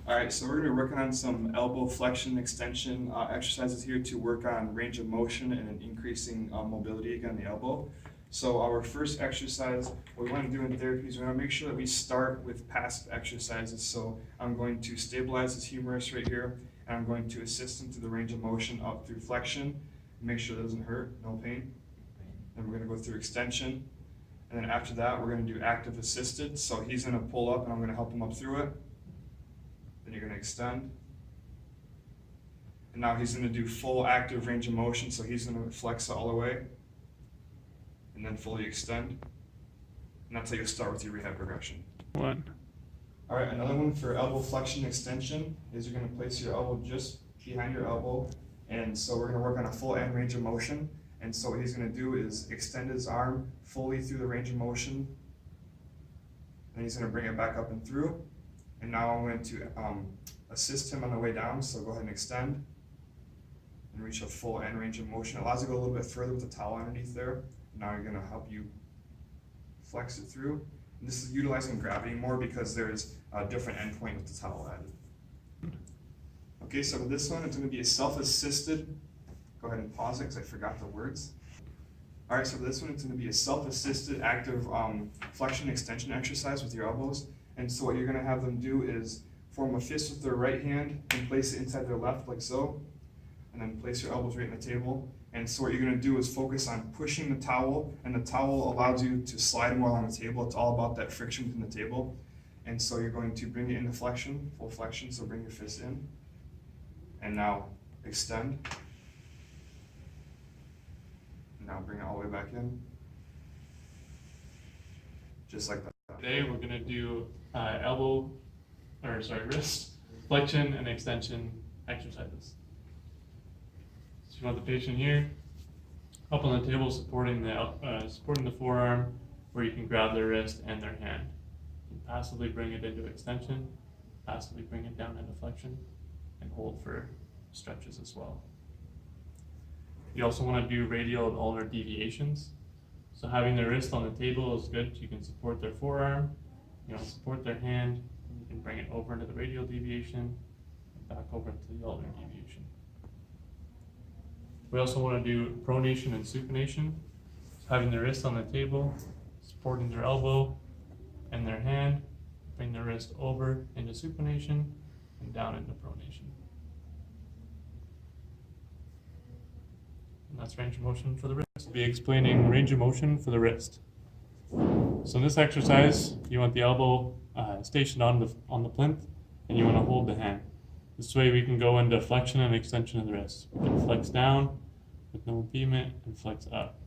All right, so we're gonna be working on some elbow flexion extension exercises here to work on range of motion and increasing mobility again in the elbow. So our first exercise, what we want to do in therapy is we want to make sure that we start with passive exercises. So I'm going to stabilize this humerus right here, and I'm going to assist him through the range of motion up through flexion. Make sure that doesn't hurt, no pain. Then we're going to go through extension, and then after that we're going to do active assisted. So he's going to pull up, and I'm going to help him up through it. Then you're going to extend. And now he's going to do full active range of motion, so he's going to flex all the way, and then fully extend. And that's how you start with your rehab progression. One. All right, another one for elbow flexion extension is you're going to place your elbow just behind your elbow. And so we're going to work on a full end range of motion. And so what he's going to do is extend his arm fully through the range of motion. Then he's going to bring it back up and through. And now I'm going to assist him on the way down. So go ahead and extend and reach a full end range of motion. It allows you to go a little bit further with the towel underneath there. Now you're going to help you flex it through. And this is utilizing gravity more because there's a different endpoint with the towel added. Okay, so with this one, it's going to be a self-assisted. Go ahead and pause it because I forgot the words. All right, so for this one, it's going to be a self-assisted active flexion extension exercise with your elbows. And so what you're going to have them do is form a fist with their right hand and place it inside their left like so. And then place your elbows right on the table. And so what you're going to do is focus on pushing the towel, and the towel allows you to slide more along the table. It's all about that friction within the table. And so you're going to bring it into flexion, full flexion, so bring your fist in. And now extend. Now bring it all the way back in. Just like that. Today we're going to do wrist flexion and extension exercises. So you want the patient here, up on the table, supporting the forearm, where you can grab their wrist and their hand. You can passively bring it into extension, passively bring it down into flexion, and hold for stretches as well. You also want to do radial and ulnar deviations. So having their wrist on the table is good. You can support their forearm, you know, support their hand, and you can bring it over into the radial deviation and back over to the ulnar deviation. We also want to do pronation and supination. So having their wrist on the table, supporting their elbow and their hand, bring their wrist over into supination and down into pronation. And that's range of motion for the wrist. We'll be explaining range of motion for the wrist. So in this exercise, you want the elbow stationed on the plinth, and you want to hold the hand. This way we can go into flexion and extension of the wrist. We can flex down with no impediment and flex up.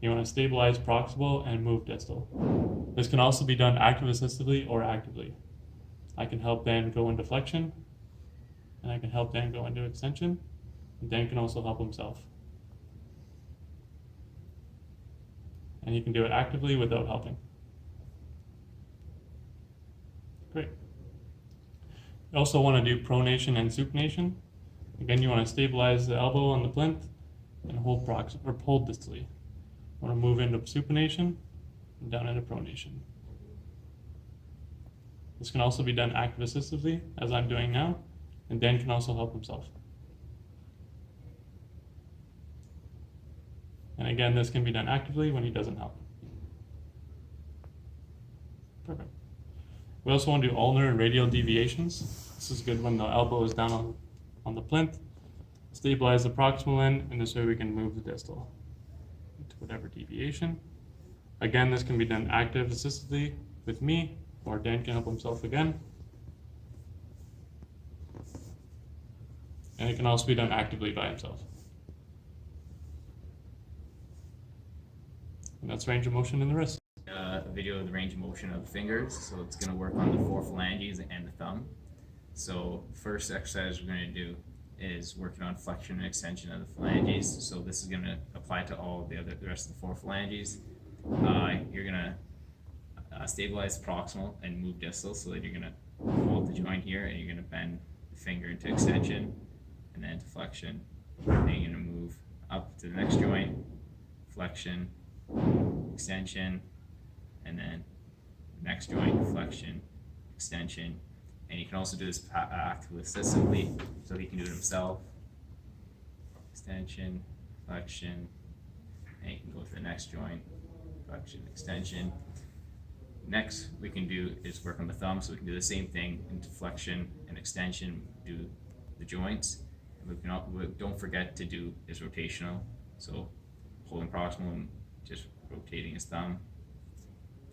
You want to stabilize proximal and move distal. This can also be done active assistively or actively. I can help Dan go into flexion, and I can help Dan go into extension, and Dan can also help himself. And you can do it actively without helping. Great. You also want to do pronation and supination. Again, you want to stabilize the elbow on the plinth and hold distally. You want to move into supination and down into pronation. This can also be done active assistively, as I'm doing now, and Dan can also help himself. And again, this can be done actively when he doesn't help. Perfect. We also want to do ulnar and radial deviations. This is good when the elbow is down on the plinth. Stabilize the proximal end, and this way we can move the distal into whatever deviation. Again, this can be done active assistively with me, or Dan can help himself again. And it can also be done actively by himself. And that's range of motion in the wrist. A video of the range of motion of the fingers. So it's going to work on the 4 phalanges and the thumb. So first exercise we're going to do is working on flexion and extension of the phalanges. So this is going to apply to all the rest of the 4 phalanges. You're going to stabilize proximal and move distal, so that you're going to hold the joint here, and you're going to bend the finger into extension and then to flexion. Then you're going to move up to the next joint, flexion, extension, and then next joint, flexion, extension, And you can also do this act assistively, so he can do it himself. Extension, flexion, and you can go to the next joint, flexion, extension. Next we can do is work on the thumb, so we can do the same thing into flexion and extension, do the joints. And don't forget to do is rotational, so holding proximal and just rotating his thumb.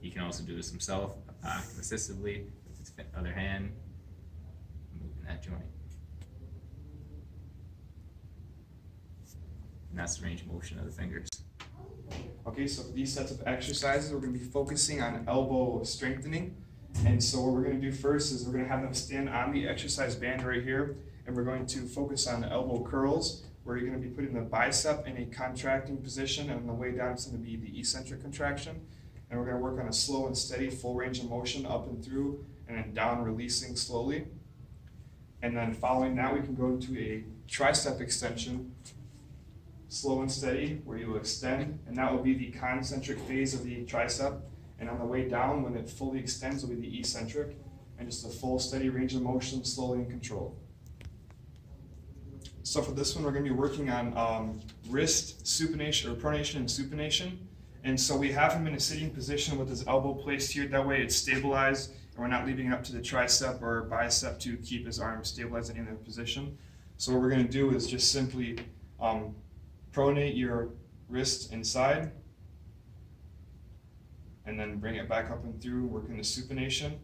He can also do this himself, act assistively with his other hand, moving that joint. And that's the range of motion of the fingers. Okay, so for these sets of exercises, we're going to be focusing on elbow strengthening. And so what we're going to do first is we're going to have them stand on the exercise band right here, and we're going to focus on the elbow curls, where you're going to be putting the bicep in a contracting position, and on the way down it's going to be the eccentric contraction. And we're going to work on a slow and steady full range of motion up and through, and then down, releasing slowly. And then following that, we can go to a tricep extension, slow and steady, where you will extend, and that will be the concentric phase of the tricep. And on the way down, when it fully extends, will be the eccentric, and just a full steady range of motion, slowly and controlled. So for this one, we're going to be working on wrist supination or pronation and supination. And so we have him in a sitting position with his elbow placed here. That way it's stabilized, and we're not leaving it up to the tricep or bicep to keep his arm stabilized in their position. So what we're going to do is just simply pronate your wrist inside, and then bring it back up and through, working the supination.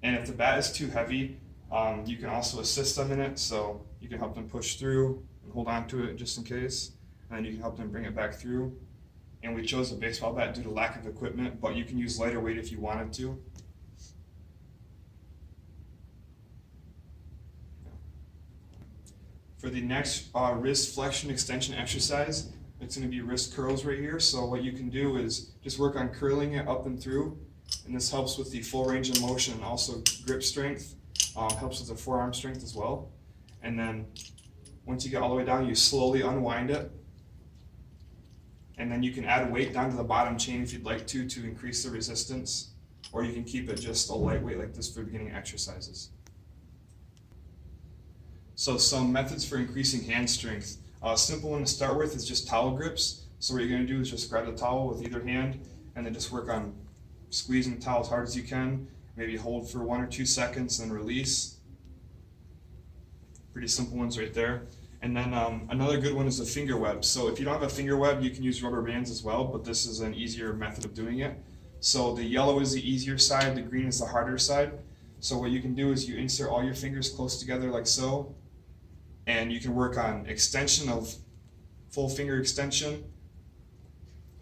And if the bat is too heavy, you can also assist them in it, so you can help them push through and hold on to it just in case, and then you can help them bring it back through. And we chose a baseball bat due to lack of equipment, but you can use lighter weight if you wanted to. For the next wrist flexion extension exercise, it's going to be wrist curls right here. So what you can do is just work on curling it up and through, and this helps with the full range of motion and also grip strength, helps with the forearm strength as well. And then once you get all the way down, you slowly unwind it, and then you can add weight down to the bottom chain if you'd like to increase the resistance, or you can keep it just a lightweight like this for beginning exercises. So some methods for increasing hand strength. A simple one to start with is just towel grips. So what you're going to do is just grab the towel with either hand, and then just work on squeezing the towel as hard as you can. Maybe hold for 1 or 2 seconds, then release. Pretty simple ones right there. And then another good one is a finger web. So if you don't have a finger web, you can use rubber bands as well, but this is an easier method of doing it. So the yellow is the easier side, the green is the harder side. So what you can do is you insert all your fingers close together like so, and you can work on extension of full finger extension,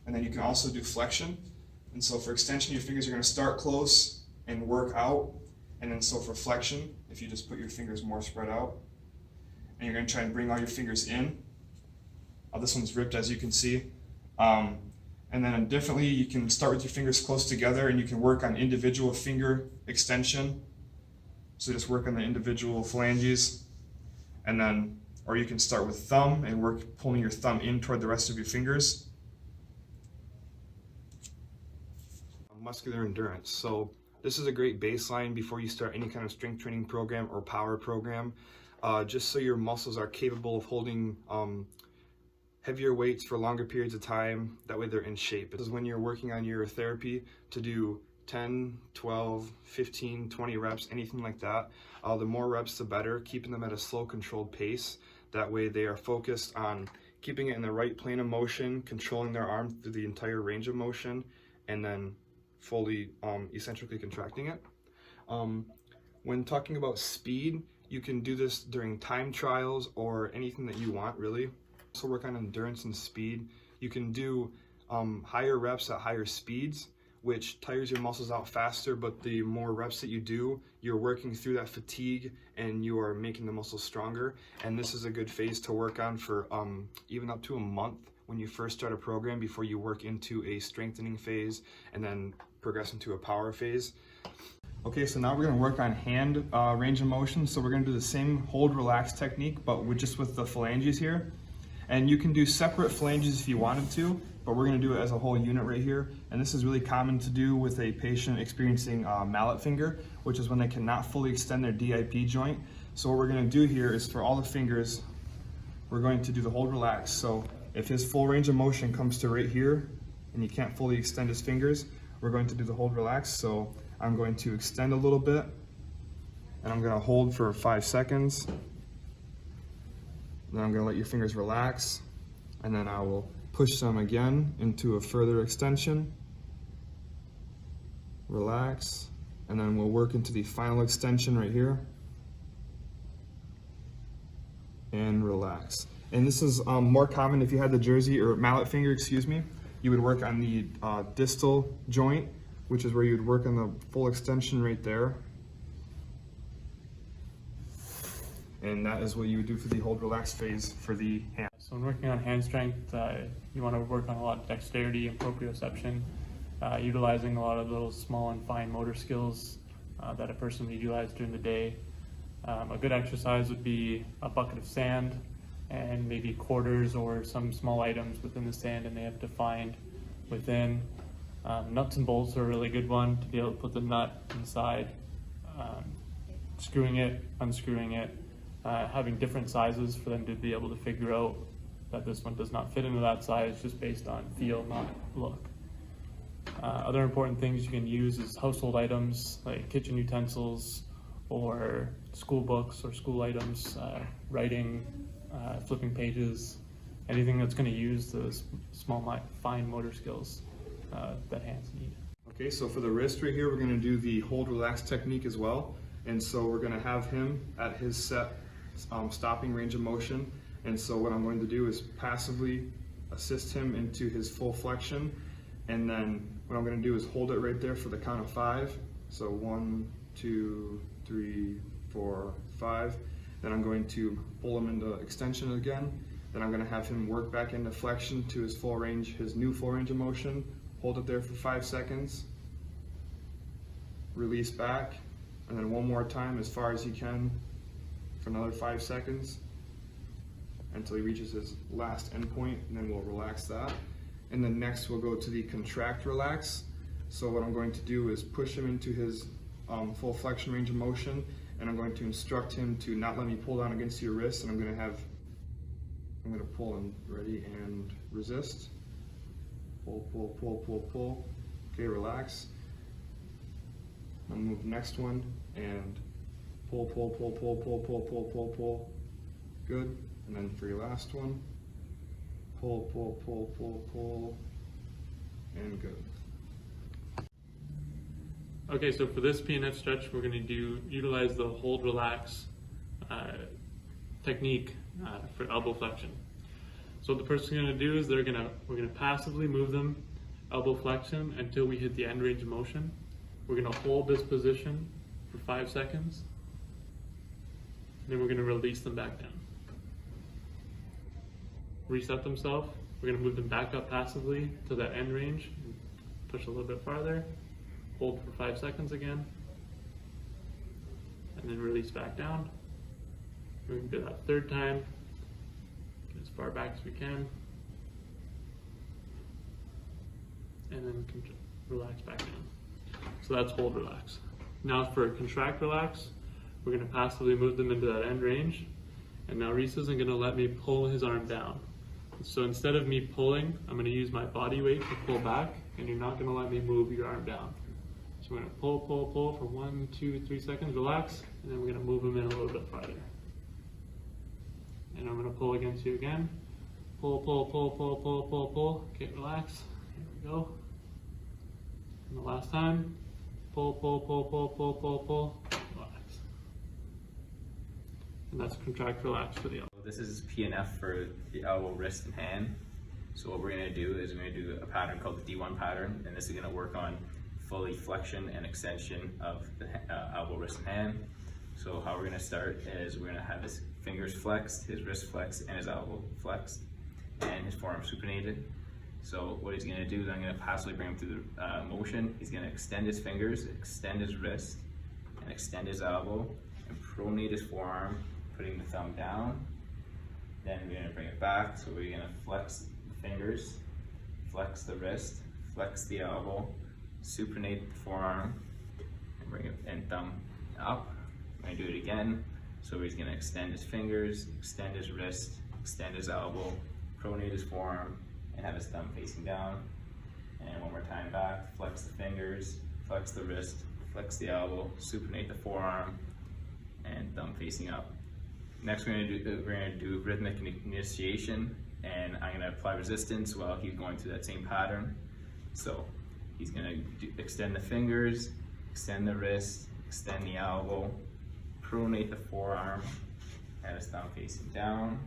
and then you can also do flexion. And so for extension, your fingers are going to start close and work out, and then so for flexion, if you just put your fingers more spread out, and you're going to try and bring all your fingers in. This one's ripped, as you can see. And then differently, you can start with your fingers close together, and you can work on individual finger extension. So just work on the individual phalanges, and then, or you can start with thumb and work pulling your thumb in toward the rest of your fingers. Muscular endurance. So this is a great baseline before you start any kind of strength training program or power program. Just so your muscles are capable of holding heavier weights for longer periods of time. That way they're in shape. This is when you're working on your therapy to do 10, 12, 15, 20 reps, anything like that. The more reps, the better, keeping them at a slow, controlled pace. That way they are focused on keeping it in the right plane of motion, controlling their arm through the entire range of motion, and then fully eccentrically contracting it. When talking about speed, you can do this during time trials or anything that you want, really. So work on endurance and speed. You can do higher reps at higher speeds, which tires your muscles out faster, but the more reps that you do, you're working through that fatigue and you are making the muscles stronger. And this is a good phase to work on for even up to a month when you first start a program, before you work into a strengthening phase and then progress into a power phase. Okay, so now we're going to work on hand range of motion. So we're going to do the same hold relax technique, but just with the phalanges here. And you can do separate phalanges if you wanted to, but we're going to do it as a whole unit right here. And this is really common to do with a patient experiencing mallet finger. What which is when they cannot fully extend their DIP joint. So what we're gonna do here is for all the fingers, we're going to do the hold relax. So if his full range of motion comes to right here and he can't fully extend his fingers, we're going to do the hold relax. So I'm going to extend a little bit and I'm gonna hold for 5 seconds. Then I'm gonna let your fingers relax, and then I will push them again into a further extension. Relax, and then we'll work into the final extension right here. And relax. And this is more common if you had the jersey or mallet finger, excuse me. You would work on the distal joint, which is where you would work on the full extension right there. And that is what you would do for the hold relax phase for the hand. So when working on hand strength, you want to work on a lot of dexterity and proprioception, utilizing a lot of those small and fine motor skills that a person would utilize during the day. A good exercise would be a bucket of sand and maybe quarters or some small items within the sand, and they have to find within. Nuts and bolts are a really good one to be able to put the nut inside, screwing it, unscrewing it, having different sizes for them to be able to figure out that this one does not fit into that size just based on feel, not look. Other important things you can use is household items like kitchen utensils or school books or school items, writing, flipping pages, anything that's going to use those small, fine motor skills that hands need. Okay, so for the wrist right here, we're gonna do the hold relax technique as well. And so we're gonna have him at his set stopping range of motion. And so what I'm going to do is passively assist him into his full flexion. And then what I'm gonna do is hold it right there for the count of 5. So 1, 2, 3, 4, 5. Then I'm going to pull him into extension again. Then I'm gonna have him work back into flexion to his full range, his new full range of motion. Hold it there for 5 seconds. Release back. And then one more time as far as he can for another 5 seconds until he reaches his last end point, and then we'll relax that. And then next we'll go to the contract relax. So what I'm going to do is push him into his full flexion range of motion, and I'm going to instruct him to not let me pull down against your wrist, and I'm going to pull and ready and resist. Pull, pull, pull, pull, pull. Okay, relax. I'll move the next one and pull, pull, pull, pull, pull, pull, pull, pull, pull. Good. And then for your last one, pull, pull, pull, pull, pull, and good. Okay, so for this PNF stretch, we're going to utilize the hold relax technique for elbow flexion. So what the person's going to do is we're going to passively move them elbow flexion until we hit the end range of motion. We're going to hold this position for 5 seconds. Then we're going to release them back down. Reset themselves. We're going to move them back up passively to that end range. Push a little bit farther. Hold for 5 seconds again. And then release back down. We can do that 3rd time. Get as far back as we can. And then relax back down. So that's hold relax. Now for contract relax, we're going to passively move them into that end range. And now Reese isn't going to let me pull his arm down. So instead of me pulling, I'm going to use my body weight to pull back, and you're not going to let me move your arm down. So we're going to pull, pull, pull for 1, 2, 3 seconds, relax, and then we're going to move them in a little bit farther. And I'm going to pull against you again. Pull, pull, pull, pull, pull, pull, pull. Okay, relax. Here we go. And the last time, pull, pull, pull, pull, pull, pull, pull, relax. And that's contract relax for the elbow. This is PNF for the elbow, wrist, and hand. So what we're going to do is we're going to do a pattern called the D1 pattern, and this is going to work on fully flexion and extension of the elbow, wrist, and hand. So how we're going to start is we're going to have his fingers flexed, his wrist flexed, and his elbow flexed, and his forearm supinated. So what he's going to do is I'm going to passively bring him through the motion. He's going to extend his fingers, extend his wrist, and extend his elbow, and pronate his forearm, putting the thumb down. Then we're going to bring it back, so we're going to flex the fingers, flex the wrist, flex the elbow, supinate the forearm, and bring it and thumb up. I'm gonna do it again. So he's gonna extend his fingers, extend his wrist, extend his elbow, pronate his forearm, and have his thumb facing down. And one more time back, flex the fingers, flex the wrist, flex the elbow, supinate the forearm, and thumb facing up. Next we're gonna do rhythmic initiation, and I'm gonna apply resistance while he's going through that same pattern. So he's gonna extend the fingers, extend the wrist, extend the elbow, pronate the forearm, have his thumb facing down.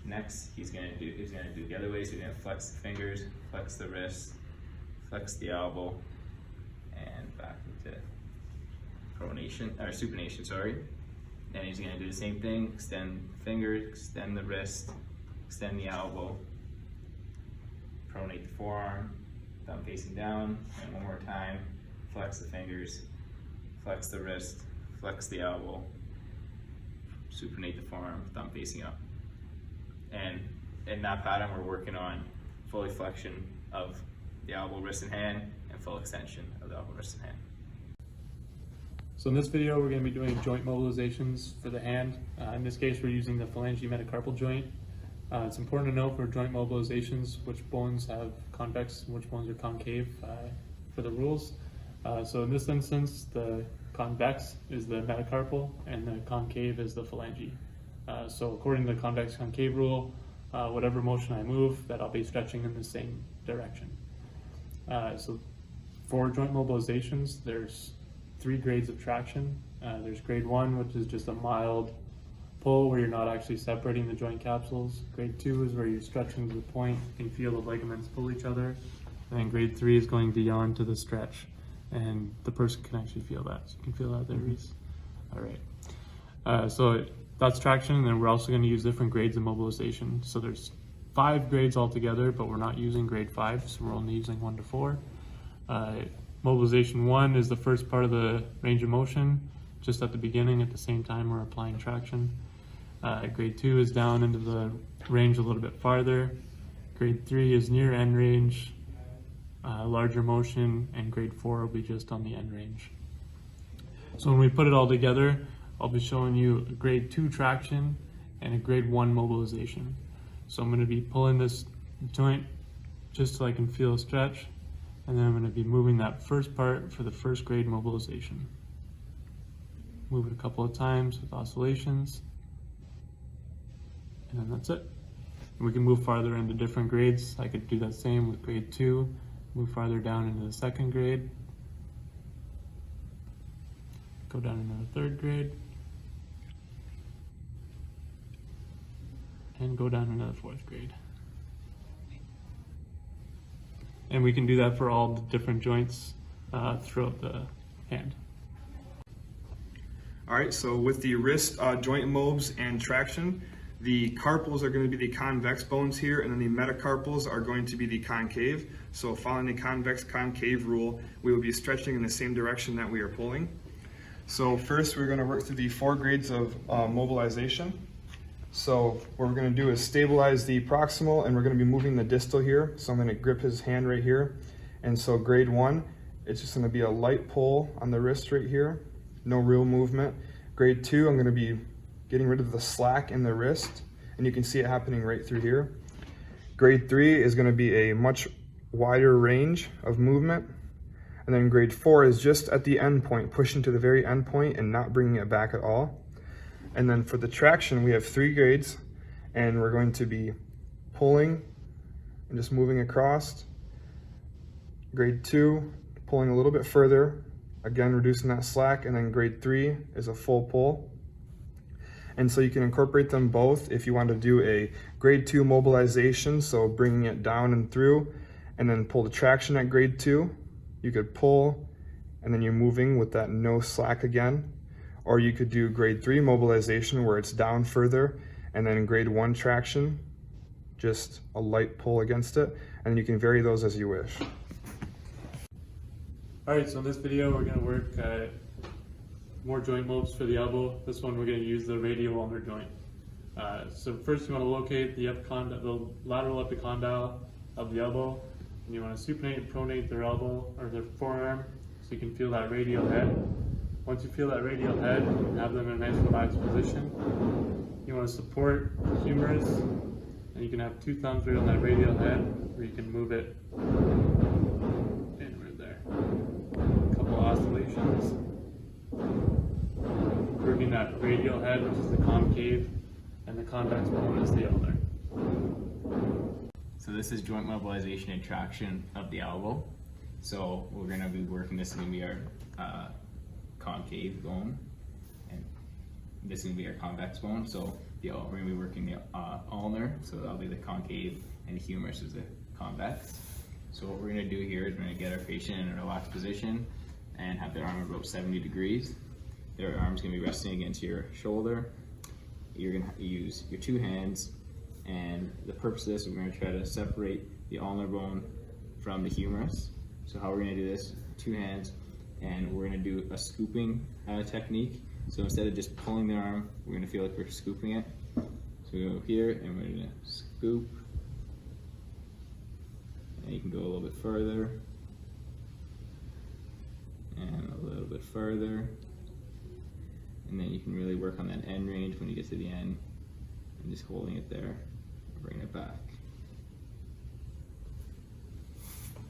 Next, he's gonna do the other way. So he's gonna flex the fingers, flex the wrist, flex the elbow, and back into pronation or supination. Sorry. And he's gonna do the same thing: extend the fingers, extend the wrist, extend the elbow, pronate the forearm, thumb facing down, and one more time: flex the fingers, flex the wrist, flex the elbow, supinate the forearm, thumb facing up. And in that pattern, we're working on full flexion of the elbow, wrist, and hand, and full extension of the elbow, wrist, and hand. So in this video, we're going to be doing joint mobilizations for the hand. In this case, we're using the phalange metacarpal joint. It's important to know for joint mobilizations which bones have convex and which bones are concave for the rules. So in this instance, the convex is the metacarpal and the concave is the phalange. So according to the convex concave rule, whatever motion I move, that I'll be stretching in the same direction. So for joint mobilizations, there's 3 grades of traction. There's grade 1, which is just a mild pull where you're not actually separating the joint capsules. Grade 2 is where you're stretching to the point, you can feel the ligaments pull each other. And then grade 3 is going beyond to the stretch, and the person can actually feel that. So you can feel that there, Reese. All right. So that's traction, and then we're also going to use different grades of mobilization. So there's 5 grades altogether, but we're not using grade 5, so we're only using 1 to 4. Mobilization 1 is the first part of the range of motion, just at the beginning, at the same time we're applying traction. Grade 2 is down into the range a little bit farther. Grade 3 is near end range, larger motion, and grade 4 will be just on the end range. So when we put it all together, I'll be showing you a grade 2 traction and a grade 1 mobilization. So I'm going to be pulling this joint just so I can feel a stretch, and then I'm going to be moving that first part for the first grade mobilization. Move it a couple of times with oscillations, and then that's it. And we can move farther into different grades. I could do that same with grade 2, move farther down into the 2nd grade, go down into the 3rd grade, and go down into the 4th grade. And we can do that for all the different joints throughout the hand. All right, so with the wrist joint mobs and traction, the carpals are going to be the convex bones here, and then the metacarpals are going to be the concave. So following the convex concave rule, we will be stretching in the same direction that we are pulling. So first we're going to work through the 4 grades of mobilization. So what we're going to do is stabilize the proximal, and we're going to be moving the distal here. So I'm going to grip his hand right here. And so grade 1, it's just going to be a light pull on the wrist right here, no real movement. Grade 2, I'm going to be getting rid of the slack in the wrist, and you can see it happening right through here. Grade 3 is going to be a much wider range of movement. And then grade 4 is just at the end point, pushing to the very end point and not bringing it back at all. And then for the traction, we have 3 grades, and we're going to be pulling and just moving across. Grade 2, pulling a little bit further, again reducing that slack, and then grade 3 is a full pull. And so you can incorporate them both if you want to do a grade 2 mobilization, so bringing it down and through, and then pull the traction at grade 2. You could pull, and then you're moving with that no slack again. Or you could do grade 3 mobilization where it's down further, and then grade 1 traction, just a light pull against it, and you can vary those as you wish. Alright, so in this video we're going to work more joint mobs for the elbow. This one we're going to use the radial ulnar joint. So first you want to locate the lateral epicondyle of the elbow, and you want to supinate and pronate their elbow or their forearm. So you can feel that radial head. Once you feel that radial head, have them in a nice relaxed position. You want to support the humerus, and you can have two thumbs right on that radial head, or you can move it inward there. A couple oscillations. Working that radial head, which is the concave, and the convex bone is the ulnar. So this is joint mobilization and traction of the elbow. So we're going to be working, this is going to be our concave bone, and this is going to be our convex bone. So we're going to be working the ulnar, so that'll be the concave, and the humerus is the convex. So what we're going to do here is we're going to get our patient in a relaxed position and have their arm about 70 degrees. Their arm's going to be resting against your shoulder. You're going to use your two hands, and the purpose of this, we're going to try to separate the ulnar bone from the humerus. So how we're going to do this, two hands, and we're going to do a scooping technique. So instead of just pulling the arm, we're going to feel like we're scooping it. So we go here, and we're going to scoop. And you can go a little bit further, and a little bit further. And then you can really work on that end range when you get to the end, and just holding it there, and bring it back.